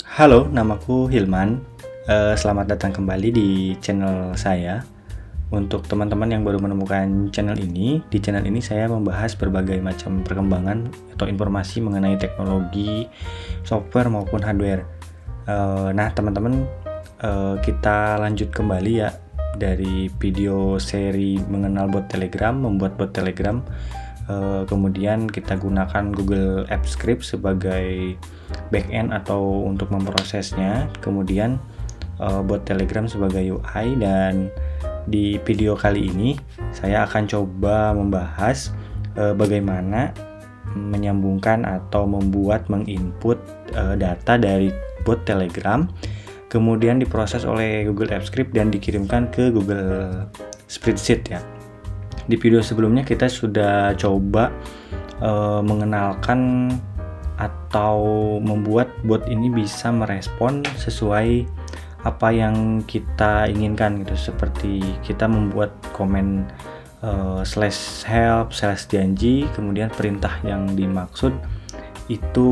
Halo, namaku Hilman. Selamat datang kembali di channel saya. Untuk teman-teman yang baru menemukan channel ini, di channel ini saya membahas berbagai macam perkembangan atau informasi mengenai teknologi, software maupun hardware. Nah, teman-teman, kita lanjut kembali ya dari video seri mengenal bot Telegram, membuat bot Telegram. Kemudian kita gunakan Google Apps Script sebagai backend atau untuk memprosesnya, kemudian bot Telegram sebagai UI. Dan di video kali ini saya akan coba membahas bagaimana menyambungkan atau menginput data dari bot Telegram, kemudian diproses oleh Google Apps Script dan dikirimkan ke Google Spreadsheet ya. Di video sebelumnya kita sudah coba mengenalkan atau membuat bot ini bisa merespon sesuai apa yang kita inginkan gitu, seperti kita membuat komen /help /janji, kemudian perintah yang dimaksud itu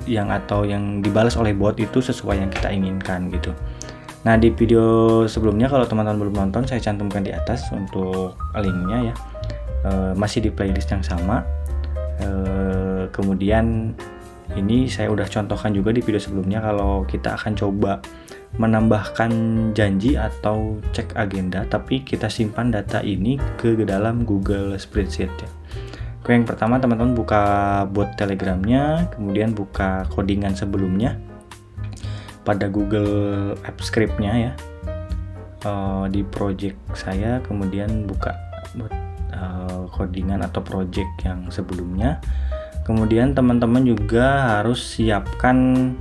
yang dibalas oleh bot itu sesuai yang kita inginkan gitu. Nah, di video sebelumnya kalau teman-teman belum nonton, saya cantumkan di atas untuk linknya ya. Masih di playlist yang sama. Kemudian ini saya udah contohkan juga di video sebelumnya kalau kita akan coba menambahkan janji atau cek agenda, tapi kita simpan data ini ke dalam Google Spreadsheet ya. Oke, yang pertama teman-teman buka bot Telegramnya, kemudian buka codingan sebelumnya pada Google Apps Script-nya ya, di project saya, kemudian buka codingan atau project yang sebelumnya. Kemudian teman-teman juga harus siapkan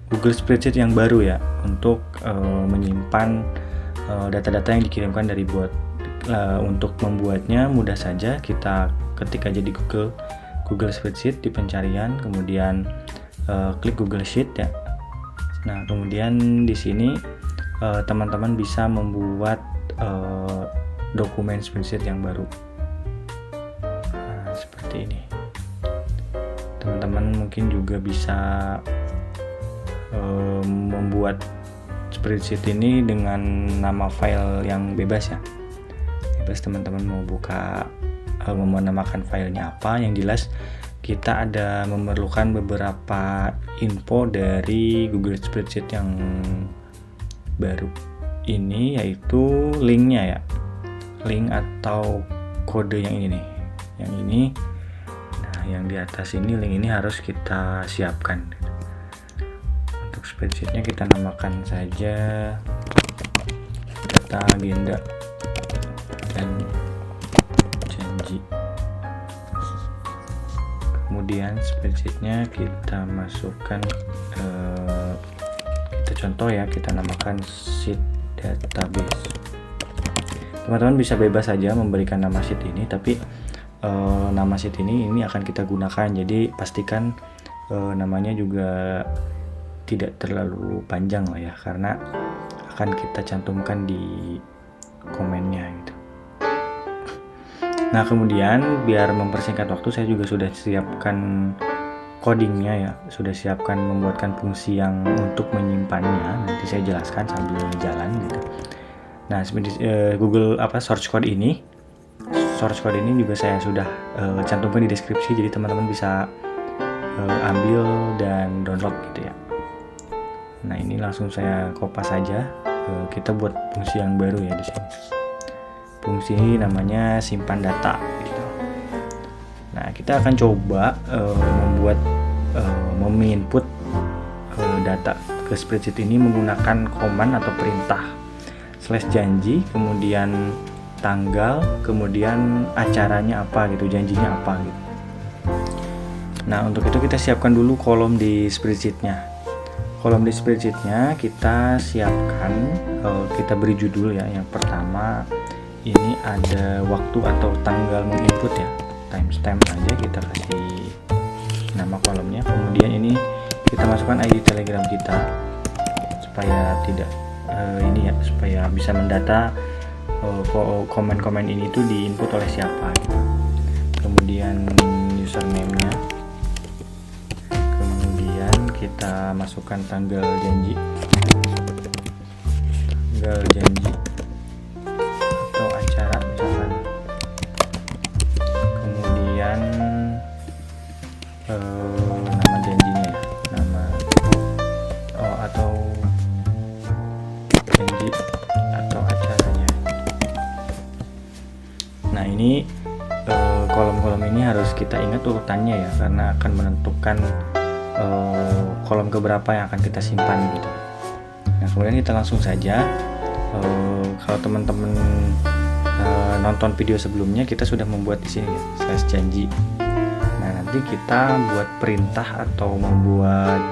Google Spreadsheet yang baru ya, untuk menyimpan data-data yang dikirimkan dari bot. Untuk membuatnya mudah saja, kita ketik aja di Google Spreadsheet di pencarian, kemudian klik Google Sheet ya. Nah, kemudian di sini teman-teman bisa membuat dokumen spreadsheet yang baru. Nah, seperti ini. Teman-teman mungkin juga bisa membuat spreadsheet ini dengan nama file yang bebas ya. Bebas teman-teman mau buka, mau menamakan filenya apa. Yang jelas kita ada memerlukan beberapa info dari Google Spreadsheet yang baru ini, yaitu linknya ya, link atau kode yang ini nih, yang ini. Nah, yang di atas ini, link ini harus kita siapkan. Untuk spreadsheetnya kita namakan saja data agenda dan janji. Kemudian spreadsheetnya kita masukkan, kita contoh ya, kita namakan sheet database. Teman-teman bisa bebas saja memberikan nama sheet ini, tapi nama sheet ini akan kita gunakan, jadi pastikan namanya juga tidak terlalu panjang lah ya, karena akan kita cantumkan di komennya gitu. Nah, kemudian biar mempersingkat waktu, saya juga sudah siapkan codingnya ya, sudah siapkan membuatkan fungsi yang untuk menyimpannya. Nanti saya jelaskan sambil jalan gitu. Nah, Google source code ini juga saya sudah cantumkan di deskripsi, jadi teman-teman bisa ambil dan download gitu ya. Nah, ini langsung saya kopas saja. Kita buat fungsi yang baru ya di sini. Fungsi ini namanya simpan data gitu. Nah, kita akan coba menginput data ke spreadsheet ini menggunakan command atau perintah /janji, kemudian tanggal, kemudian acaranya apa gitu, janjinya apa gitu. Nah, untuk itu kita siapkan dulu kolom di spreadsheetnya. Kolom di spreadsheetnya kita siapkan, kita beri judul ya. Yang pertama ini ada waktu atau tanggal menginput ya, timestamp aja kita kasih nama kolomnya. Kemudian ini kita masukkan ID Telegram kita supaya tidak supaya bisa mendata komen-komen ini tuh diinput oleh siapa gitu. Kemudian username-nya, kemudian kita masukkan tanggal janji atau acara misalkan, kemudian nama janjinya ya, atau janji atau acaranya. Nah, ini kolom-kolom ini harus kita ingat urutannya ya, karena akan menentukan kolom keberapa yang akan kita simpan gitu. Nah, kemudian kita langsung saja. Kalau teman-teman nonton video sebelumnya, kita sudah membuat di sini ya, slash janji. Nah, nanti kita buat perintah atau membuat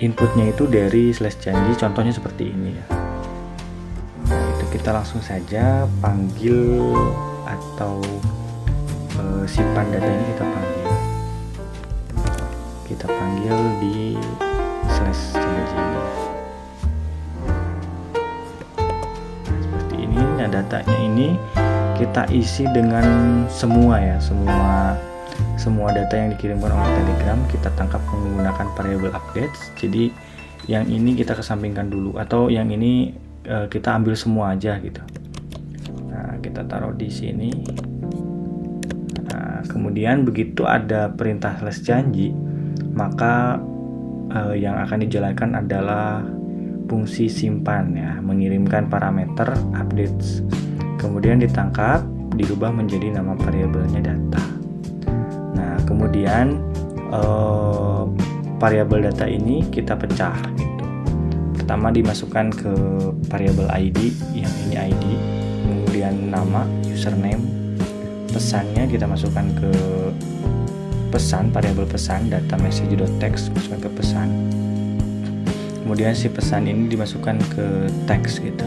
inputnya itu dari slash janji, contohnya seperti ini ya. Nah, itu kita langsung saja panggil atau simpan data ini, kita panggil di slash janji ini. Nah, datanya ini kita isi dengan semua data yang dikirimkan oleh Telegram kita tangkap menggunakan variable updates. Jadi yang ini kita kesampingkan dulu, atau yang ini kita ambil semua aja gitu. Nah, kita taruh di sini. Nah, kemudian begitu ada perintah slash janji, maka yang akan dijalankan adalah fungsi simpan ya, mengirimkan parameter updates, kemudian ditangkap, dirubah menjadi nama variabelnya data. Nah, kemudian variabel data ini kita pecah gitu. Pertama dimasukkan ke variabel ID, yang ini ID, kemudian nama, username, pesannya kita masukkan ke pesan, variabel pesan, data message.text masukkan ke pesan. Kemudian si pesan ini dimasukkan ke teks gitu.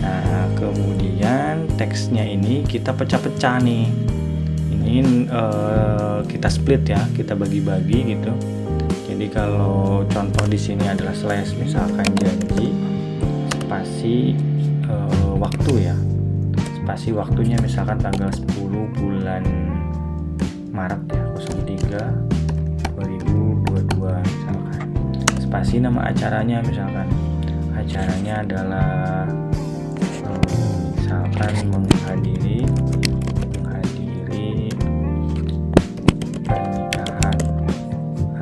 Nah, kemudian teksnya ini kita pecah-pecah nih. Ini kita split ya, kita bagi-bagi gitu. Jadi kalau contoh di sini adalah slash misalkan janji spasi waktu ya. Spasi waktunya misalkan tanggal 10 bulan Maret ya, 03 2022 misalkan. Spasi nama acaranya misalkan adalah misalkan menghadiri pernikahan,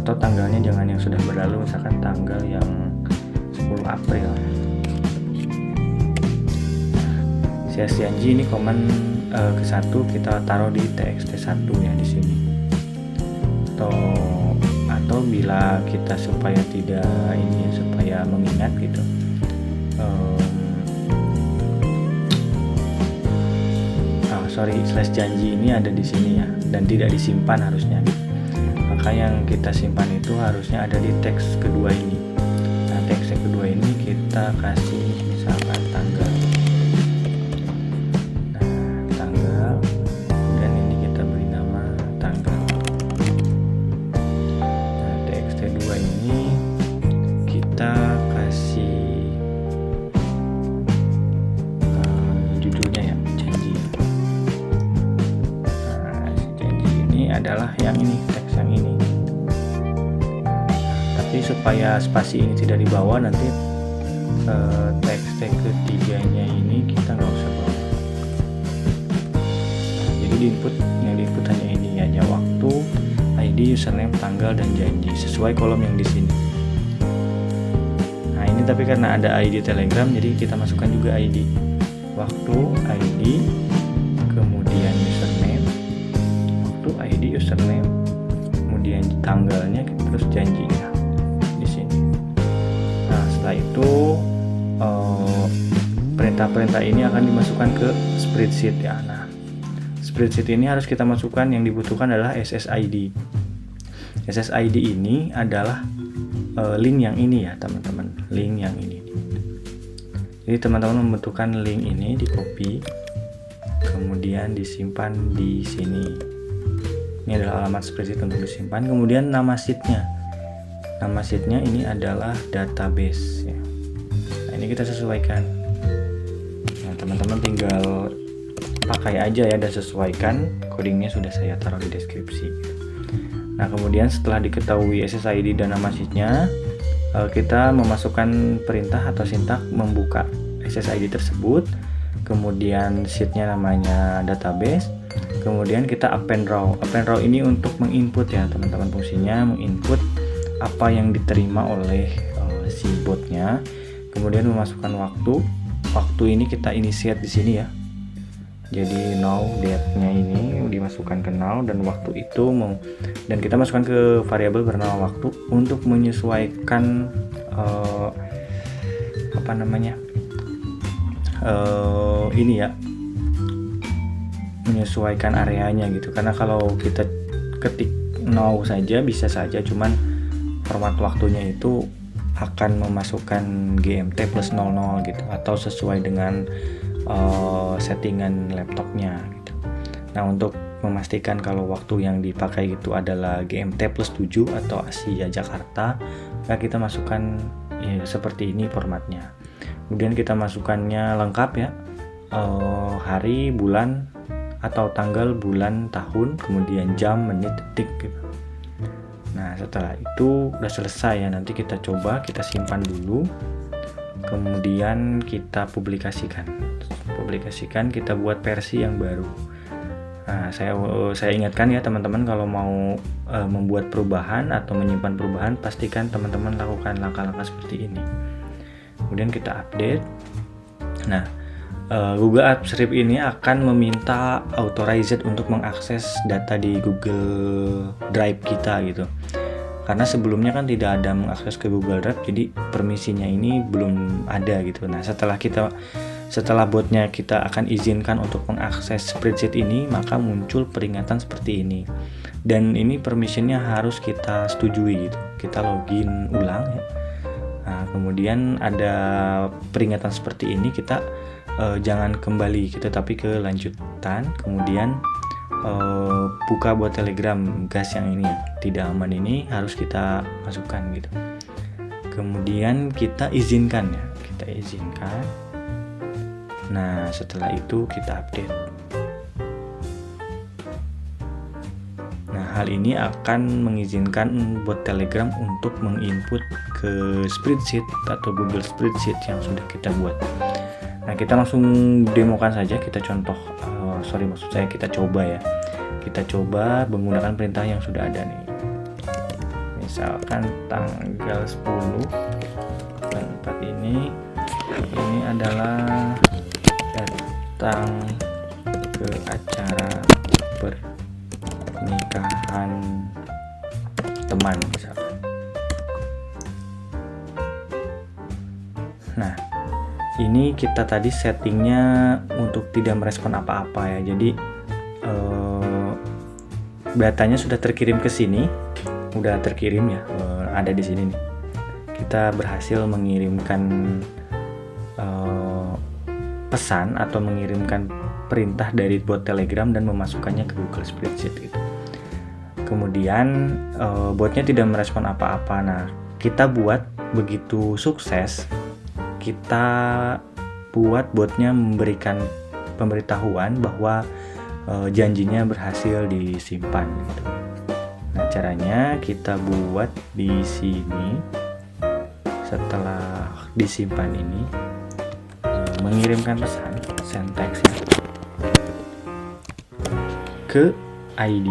atau tanggalnya jangan yang sudah berlalu, misalkan tanggal yang 10 April. Nah, janji ini komen ke satu kita taruh di txt1 ya di sini. Atau bila kita supaya mengingat gitu, slash janji ini ada di sini ya, dan tidak disimpan harusnya gitu. Maka yang kita simpan itu harusnya ada di teks kedua ini. Nah, teks yang kedua ini kita kasih misalkan tanggal. Kemudian ini kita beri nama tanggal. Ini kita kasih judulnya ya, janji. Nah, janji ini adalah yang ini, teks yang ini. Tapi supaya spasi ini tidak dibawa, nanti teks ketiganya ini kita nggak usah bawa. Nah, jadi yang diinput hanya ini aja, waktu, ID, username, tanggal, dan janji sesuai kolom yang di sini. Nah, ini tapi karena ada ID Telegram, jadi kita masukkan juga ID. Waktu, ID, kemudian username, waktu, ID, username, kemudian tanggalnya, terus janjinya di sini. Nah, setelah itu perintah-perintah ini akan dimasukkan ke spreadsheet ya. Nah, spreadsheet ini harus kita masukkan, yang dibutuhkan adalah SSID. SSID ini adalah link yang ini ya teman-teman, link yang ini. Jadi teman-teman membutuhkan link ini, di copy, kemudian disimpan di sini. Ini adalah alamat spreadsheet untuk disimpan. Kemudian nama sheetnya, ini adalah database ya. Nah, ini kita sesuaikan. Nah, teman-teman tinggal pakai aja ya dan sesuaikan. Codingnya sudah saya taruh di deskripsi. Nah, kemudian setelah diketahui SSID dan nama sheetnya, kita memasukkan perintah atau sintak membuka SSID tersebut, kemudian sheetnya namanya database, kemudian kita append row. Append row ini untuk menginput ya teman-teman, fungsinya menginput apa yang diterima oleh si botnya, kemudian memasukkan waktu ini kita initiate di sini ya. Jadi now date-nya ini dimasukkan ke now, dan waktu itu dan kita masukkan ke variabel bernama waktu untuk menyesuaikan ini ya, menyesuaikan areanya gitu. Karena kalau kita ketik now saja bisa saja, cuman format waktunya itu akan memasukkan GMT plus 00 gitu, atau sesuai dengan settingan laptopnya gitu. Nah, untuk memastikan kalau waktu yang dipakai itu adalah GMT plus 7 atau Asia Jakarta, maka kita masukkan ya, seperti ini formatnya. Kemudian kita masukkannya lengkap ya, hari, bulan, atau tanggal, bulan, tahun, kemudian jam, menit, detik gitu. Nah, setelah itu udah selesai ya, nanti kita coba, kita simpan dulu, kemudian kita publikasikan, kita buat versi yang baru. Nah, saya ingatkan ya teman-teman, kalau mau membuat perubahan atau menyimpan perubahan, pastikan teman-teman lakukan langkah-langkah seperti ini. Kemudian kita update. Nah, Google Apps Script ini akan meminta authorized untuk mengakses data di Google Drive kita gitu. Karena sebelumnya kan tidak ada mengakses ke Google Drive, jadi permisinya ini belum ada gitu. Nah, setelah botnya kita akan izinkan untuk mengakses spreadsheet ini, maka muncul peringatan seperti ini. Dan ini permissionnya harus kita setujui gitu. Kita login ulang ya. Nah, kemudian ada peringatan seperti ini, kita jangan kembali gitu, tapi ke lanjutan, kemudian buka buat Telegram gas yang ini tidak aman, ini harus kita masukkan gitu. Kemudian kita izinkan ya, nah setelah itu kita update. Nah, hal ini akan mengizinkan bot Telegram untuk menginput ke spreadsheet atau Google Spreadsheet yang sudah kita buat. Nah, kita langsung demokan saja, kita kita coba ya. Kita coba menggunakan perintah yang sudah ada nih. Misalkan tanggal 10 dan 4 ini adalah datang ke acara pernikahan teman misalkan. Nah, ini kita tadi settingnya untuk tidak merespon apa-apa ya. Jadi datanya sudah terkirim ke sini, udah terkirim ya, ada di sini nih. Kita berhasil mengirimkan pesan atau mengirimkan perintah dari bot Telegram dan memasukkannya ke Google Spreadsheet gitu. Kemudian botnya tidak merespon apa-apa. Nah, kita buat begitu sukses, kita buat botnya memberikan pemberitahuan bahwa janjinya berhasil disimpan gitu. Nah, caranya kita buat di sini, setelah disimpan ini mengirimkan pesan send text ke ID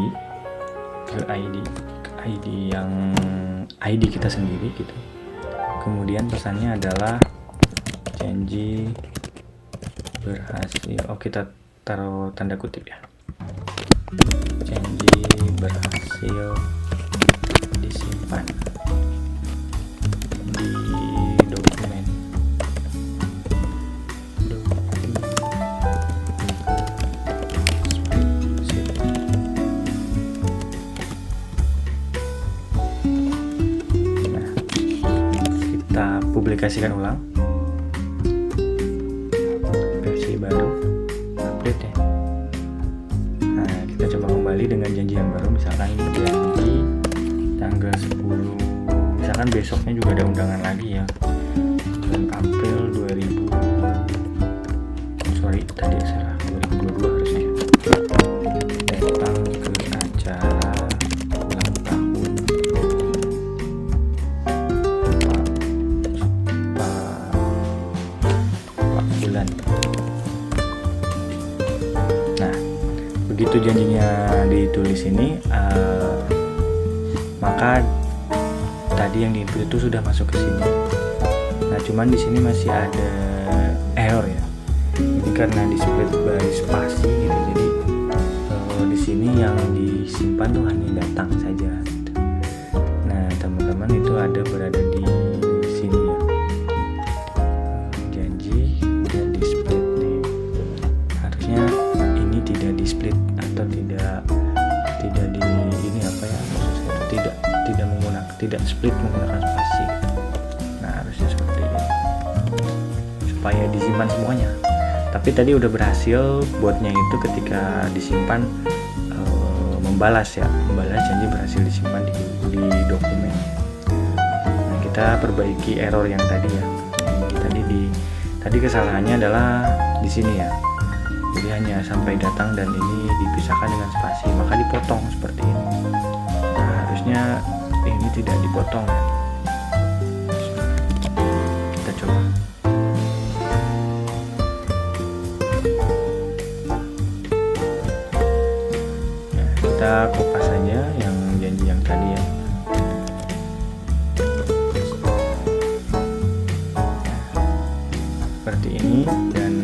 yang ID kita sendiri gitu. Kemudian pesannya adalah janji berhasil. Oh, kita taruh tanda kutip ya. Janji berhasil disimpan di dokumen spreadsheet. Nah, kita publikasikan ulang versi baru, update ya. Nah, kita coba kembali dengan janji yang baru, misalkan janji tanggal 10, misalkan besoknya juga ada undangan lagi ya, bulan April 2022 harusnya, datang ke acara ulang tahun begitu janjinya ditulis ini, maka tadi yang di-input itu sudah masuk ke sini. Nah, cuman di sini masih ada error ya. Ini karena di split by spasi gitu. Jadi di sini yang disimpan tuh hanya datang saja gitu. Nah, teman-teman itu ada berada di sini ya. Janji dan di split nih. Harusnya ini tidak di split atau tidak di ini apa ya? Maksudnya tidak split menggunakan spasi. Nah, harusnya seperti ini. Supaya disimpan semuanya. Tapi tadi udah berhasil botnya itu ketika disimpan membalas janji berhasil disimpan di dokumen. Nah, kita perbaiki error yang tadi ya. Tadi kesalahannya adalah di sini ya. Jadi hanya sampai datang dan ini dipisahkan dengan spasi, maka dipotong seperti ini. Nah, harusnya ini tidak dipotong ya. Kita coba. Kita kopas saja yang janji yang tadi ya. Seperti ini dan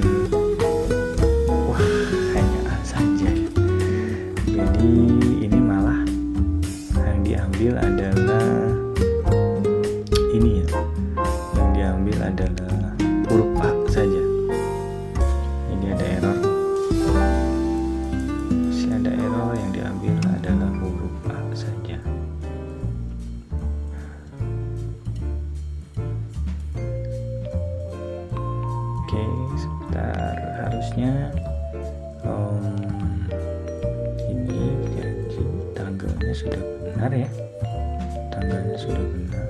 wah, hanya A saja. Jadi ini malah yang diambil adalah ini ya. Yang diambil adalah huruf A saja. Ini ada error. Yang diambil adalah huruf A saja. Oke, sebentar. Harusnya ini janji tanggalnya sudah benar ya. Tanggalnya sudah benar.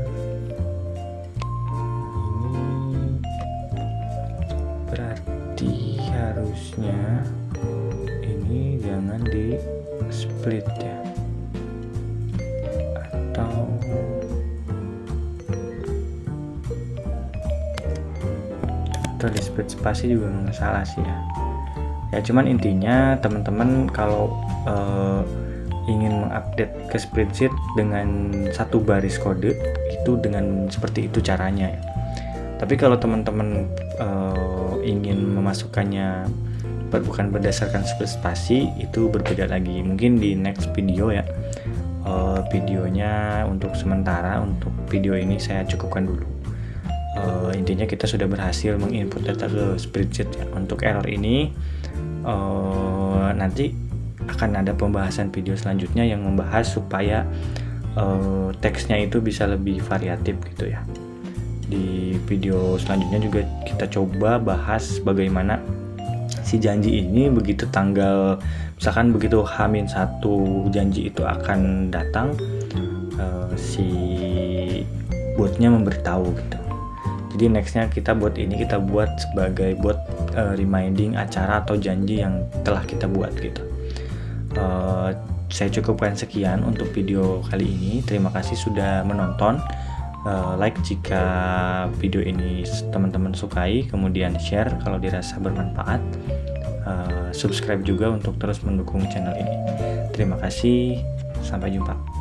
Ini berarti harusnya ini jangan di split ya, atau di split spasi juga nggak salah sih ya. Ya cuman intinya teman-teman kalau ingin mengupdate ke spreadsheet dengan satu baris kode itu dengan seperti itu caranya ya. Tapi kalau teman-teman ingin memasukkannya bukan berdasarkan split spasi, itu berbeda lagi. Mungkin di next video ya. Videonya untuk sementara untuk video ini saya cukupkan dulu. Intinya kita sudah berhasil menginput data ke spreadsheet ya. Untuk error ini nanti akan ada pembahasan video selanjutnya yang membahas supaya teksnya itu bisa lebih variatif gitu ya. Di video selanjutnya juga kita coba bahas bagaimana si janji ini begitu tanggal misalkan begitu H-1 janji itu akan datang, si botnya memberitahu gitu. Jadi nextnya kita buat sebagai bot reminding acara atau janji yang telah kita buat gitu. Saya cukupkan sekian untuk video kali ini. Terima kasih sudah menonton. Like jika video ini teman-teman sukai, kemudian share kalau dirasa bermanfaat, subscribe juga untuk terus mendukung channel ini. Terima kasih, sampai jumpa.